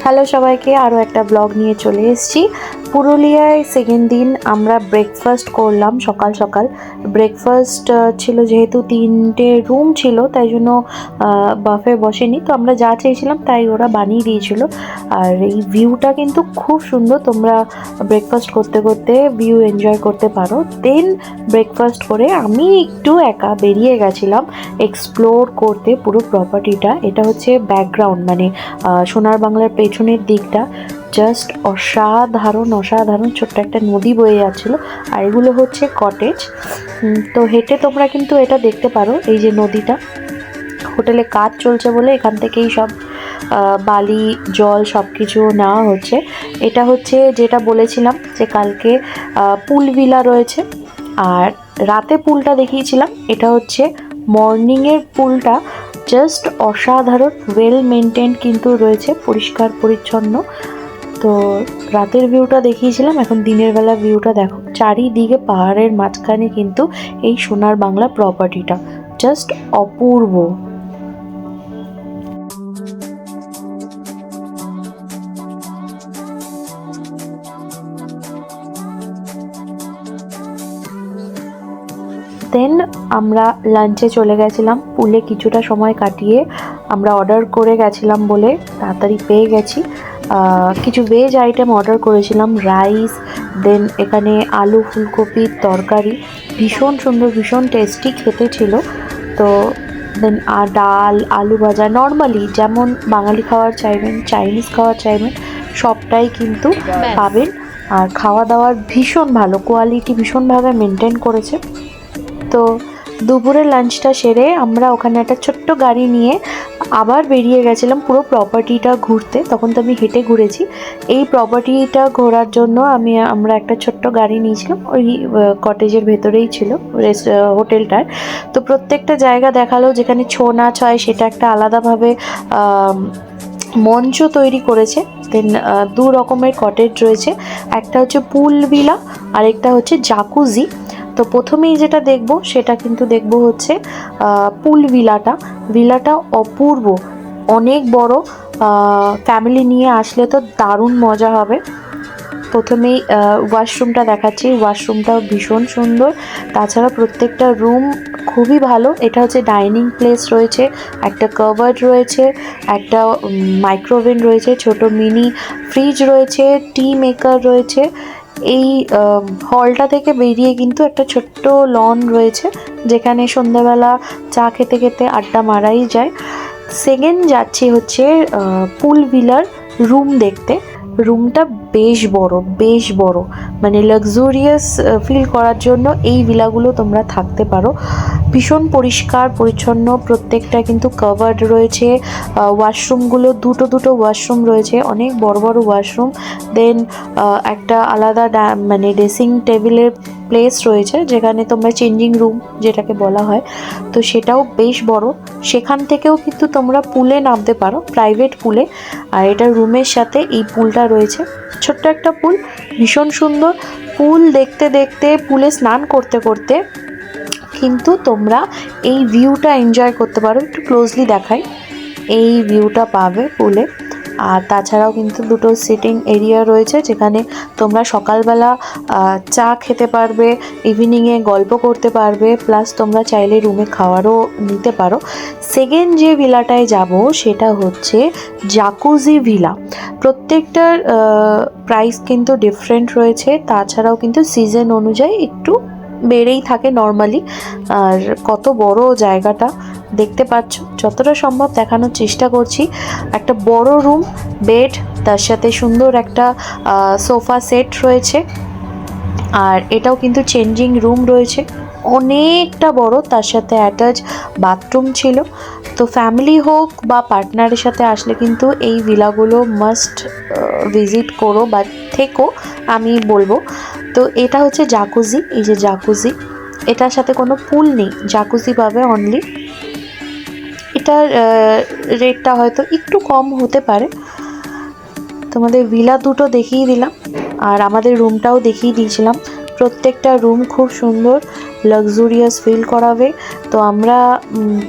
Hello সবাইকে, আরও একটা ব্লগ নিয়ে চলে এসেছি। পুরুলিয়ায় সেকেন্ড দিন আমরা ব্রেকফাস্ট করলাম সকাল সকাল। ব্রেকফাস্ট ছিল, যেহেতু 3টে রুম ছিল তাই জন্য বাফে বসেনি, তো আমরা যা চেয়েছিলাম তাই ওরা বানিয়ে দিয়েছিল। আর এই ভিউটা কিন্তু খুব সুন্দর, তোমরা ব্রেকফাস্ট করতে করতে ভিউ এনজয় করতে পারো। দেন ব্রেকফাস্ট করে আমি একটু একা বেরিয়ে গেছিলাম এক্সপ্লোর করতে পুরো প্রপার্টিটা। এটা হচ্ছে ব্যাকগ্রাউন্ড, মানে সোনার বাংলার পেছনের দিকটা জাস্ট অসাধারণ অসাধারণ। ছোট্ট একটা নদী বয়ে যাচ্ছিল, আর এগুলো হচ্ছে কটেজ। তো হেঁটে তোমরা কিন্তু এটা দেখতে পারো, এই যে নদীটা। হোটেলে কাজ চলছে বলে এখান থেকেই সব বালি জল সব কিছু নেওয়া হচ্ছে। এটা হচ্ছে যেটা বলেছিলাম যে কালকে পুল ভিলা রয়েছে, আর রাতে পুলটা দেখিয়েছিলাম। এটা হচ্ছে মর্নিংয়ের পুলটা, জাস্ট অসাধারণ, ওয়েল মেনটেন কিন্তু রয়েছে, পরিষ্কার পরিচ্ছন্ন। তো রাতের ভিউটা দেখিয়েছিলাম, এখন দিনের বেলা ভিউটা দেখো। চারিদিকে পাহাড়ের মাঝখানে কিন্তু এই সোনার বাংলা প্রপার্টিটা জাস্ট অপূর্ব। দেন আমরা লাঞ্চে চলে গেছিলাম। পুলে কিছুটা সময় কাটিয়ে আমরা অর্ডার করে গেছিলাম বলে তাড়াতাড়ি পেয়ে গেছি। কিছু ভেজ আইটেম অর্ডার করেছিলাম, রাইস, দেন এখানে আলু ফুলকপির তরকারি, ভীষণ সুন্দর ভীষণ টেস্টি খেতে ছিল। তো দেন ডাল, আলু ভাজা, নর্মালি যেমন বাঙালি খাবার চাইবেন, চাইনিজ খাবার চাইবেন, সবটাই কিন্তু পাবেন। আর খাওয়া দাওয়ার ভীষণ ভালো কোয়ালিটি, ভীষণভাবে মেনটেন করেছে। তো দুপুরের লাঞ্চটা সেরে আমরা ওখানে একটা ছোট্ট গাড়ি নিয়ে আবার বেরিয়ে গেছিলাম পুরো প্রপার্টিটা ঘুরতে। তখন তো আমি হেঁটে ঘুরেছি। এই প্রপার্টিটা ঘোরার জন্য আমরা একটা ছোট্ট গাড়ি নিয়েছিলাম, ওই কটেজের ভেতরেই ছিল হোটেলটার। তো প্রত্যেকটা জায়গা দেখালো, যেখানে ছৌ নাচ হয় সেটা একটা আলাদাভাবে মঞ্চ তৈরি করেছে। দেন 2 রকমের কটেজ রয়েছে, একটা হচ্ছে পুল ভিলা আর একটা হচ্ছে জাকুজি। তো প্রথমেই যেটা দেখব সেটা কিন্তু দেখব হচ্ছে পুল ভিলাটা অপূর্ব, অনেক বড়। ফ্যামিলি নিয়ে আসলে তো দারুণ মজা হবে। প্রথমেই ওয়াশরুমটা দেখাচ্ছি, ওয়াশরুমটাও ভীষণ সুন্দর। তাছাড়া প্রত্যেকটা রুম খুবই ভালো। এটা হচ্ছে ডাইনিং প্লেস রয়েছে, একটা কাভার্ড রয়েছে, একটা মাইক্রোওভেন রয়েছে, ছোট মিনি ফ্রিজ রয়েছে, টি মেকার রয়েছে। এই হলটা থেকে বেরিয়ে কিন্তু একটা ছোট্ট লন রয়েছে, যেখানে সন্ধ্যাবেলা চা খেতে খেতে আড্ডা মারাই যায়। সেকেন্ড যাচ্ছি হচ্ছে পুল ভিলার রুম দেখতে। রুমটা বেশ বড়, মানে লাক্সুরিয়াস ফিল করার জন্য এই ভিলাগুলো তোমরা থাকতে পারো। ভীষণ পরিষ্কার পরিচ্ছন্ন, প্রত্যেকটা কিন্তু কাভার্ড রয়েছে। ওয়াশরুমগুলো দুটো ওয়াশরুম রয়েছে, অনেক বড় বড় ওয়াশরুম। দেন একটা আলাদা মানে ড্রেসিং টেবিলের প্লেস রয়েছে, যেখানে তোমরা চেঞ্জিং রুম যেটাকে বলা হয়, তো সেটাও বেশ বড়। সেখান থেকেও কিন্তু তোমরা পুলে নামতে পারো, প্রাইভেট পুলে। আর এটা রুমের সাথে এই পুলটা রয়েছে, ছোট্ট একটা পুল, ভীষণ সুন্দর। পুল দেখতে দেখতে, পুলে স্নান করতে করতে কিন্তু তোমরা এই ভিউটা এনজয় করতে পারো। একটু ক্লোজলি দেখাই, এই ভিউটা পাবে পুলে। আর তাছাড়াও কিন্তু 2টো সিটিং এরিয়া রয়েছে, যেখানে তোমরা সকালবেলা চা খেতে পারবে, ইভিনিংয়ে গল্প করতে পারবে, প্লাস তোমরা চাইলে রুমে খাওয়ারও নিতে পারো। সেকেন্ড যে ভিলাটায় যাব সেটা হচ্ছে জাকুজি ভিলা। প্রত্যেকটার প্রাইস কিন্তু ডিফারেন্ট রয়েছে, তাছাড়াও কিন্তু সিজন অনুযায়ী একটু বেড়েই থাকে নর্মালি। আর কত বড় জায়গাটা দেখতে পাচ্ছ, যতটা সম্ভব দেখানোর চেষ্টা করছি। একটা বড় রুম, বেড, তার সাথে সুন্দর একটা সোফা সেট রয়েছে। আর এটাও কিন্তু চেঞ্জিং রুম রয়েছে, অনেকটা বড়, তার সাথে অ্যাটাচ বাথরুম ছিল। তো ফ্যামিলি হোক বা পার্টনারের সাথে আসলে কিন্তু এই ভিলাগুলো মাস্ট ভিজিট করো বা থেকো, আমি বলবো। তো এটা হচ্ছে জাকুজি, এই যে জাকুজি, এটার সাথে কোনো পুল নেই, জাকুজি পাবে অনলি। এটার রেটটা হয়তো একটু কম হতে পারে। তোমাদের ভিলা দুটো দেখিয়ে দিলাম, আর আমাদের রুমটাও দেখিয়ে দিয়েছিলাম। প্রত্যেকটা রুম খুব সুন্দর, লাক্সুরিয়াস ফিল করাবে। তো আমরা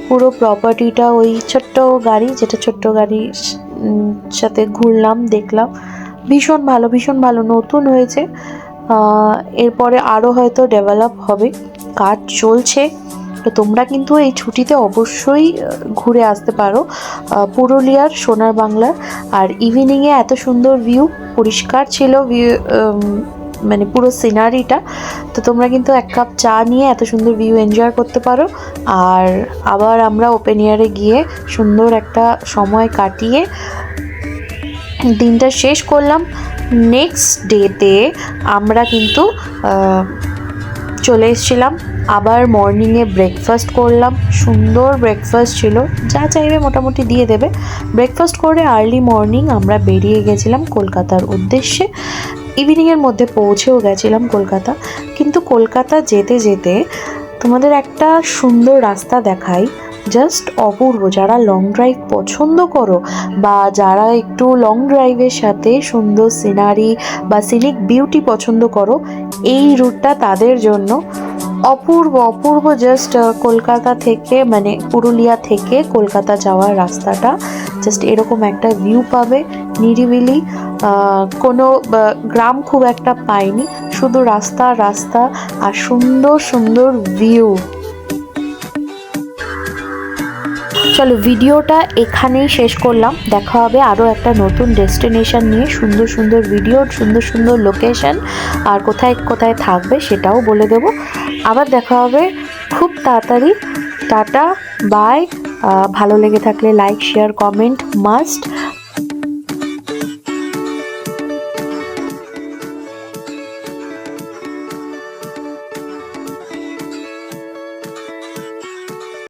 পুরো প্রপার্টিটা, ওই ছোট্ট গাড়ি, যেটা ছোট্ট গাড়ি সাথে ঘুরলাম, দেখলাম। ভীষণ ভালো, ভীষণ ভালো, নতুন হয়েছে। এরপরে আরও হয়তো ডেভেলপ হবে, কাজ চলছে। তো তোমরা কিন্তু এই ছুটিতে অবশ্যই ঘুরে আসতে পারো পুরুলিয়ার সোনার বাংলার। আর ইভিনিংয়ে এত সুন্দর ভিউ, পরিষ্কার ছিল ভিউ, মানে পুরো সিনারিটা। তো তোমরা কিন্তু এক কাপ চা নিয়ে এত সুন্দর ভিউ এনজয় করতে পারো। আর আবার আমরা ওপেন এয়ারে গিয়ে সুন্দর একটা সময় কাটিয়ে দিনটা শেষ করলাম। নেক্সট ডেতে আমরা কিন্তু চলে এসেছিলাম, আবার মর্নিংয়ে ব্রেকফাস্ট করলাম। সুন্দর ব্রেকফাস্ট ছিল, যা চাইবে মোটামুটি দিয়ে দেবে। ব্রেকফাস্ট করে আর্লি মর্নিং আমরা বেরিয়ে গেছিলাম কলকাতার উদ্দেশ্যে। ইভিনিংয়ের মধ্যে পৌঁছেও গেছিলাম কলকাতা। কিন্তু কলকাতা যেতে যেতে তোমাদের একটা সুন্দর রাস্তা দেখাই, জাস্ট অপূর্ব। যারা লং ড্রাইভ পছন্দ করো বা যারা একটু লং ড্রাইভের সাথে সুন্দর সিনারি বা সিনিক বিউটি পছন্দ করো, এই রুটটা তাদের জন্য অপূর্ব অপূর্ব। জাস্ট কলকাতা থেকে, মানে পুরুলিয়া থেকে কলকাতা যাওয়ার রাস্তাটা জাস্ট এরকম একটা ভিউ পাবে, নিরিবিলি। কোনো গ্রাম খুব একটা পাইনি, শুধু রাস্তা রাস্তা আর সুন্দর সুন্দর ভিউ। চলো ভিডিওটা এখানেই শেষ করলাম। দেখা হবে আরও একটা নতুন ডেস্টিনেশন নিয়ে, সুন্দর সুন্দর ভিডিও, সুন্দর সুন্দর লোকেশন, আর কোথায় কোথায় থাকবে সেটাও বলে দেব। আবার দেখা হবে খুব তাড়াতাড়ি। Tata, bye. ভালো লেগে থাকলে লাইক, শেয়ার, কমেন্ট মাস্ট।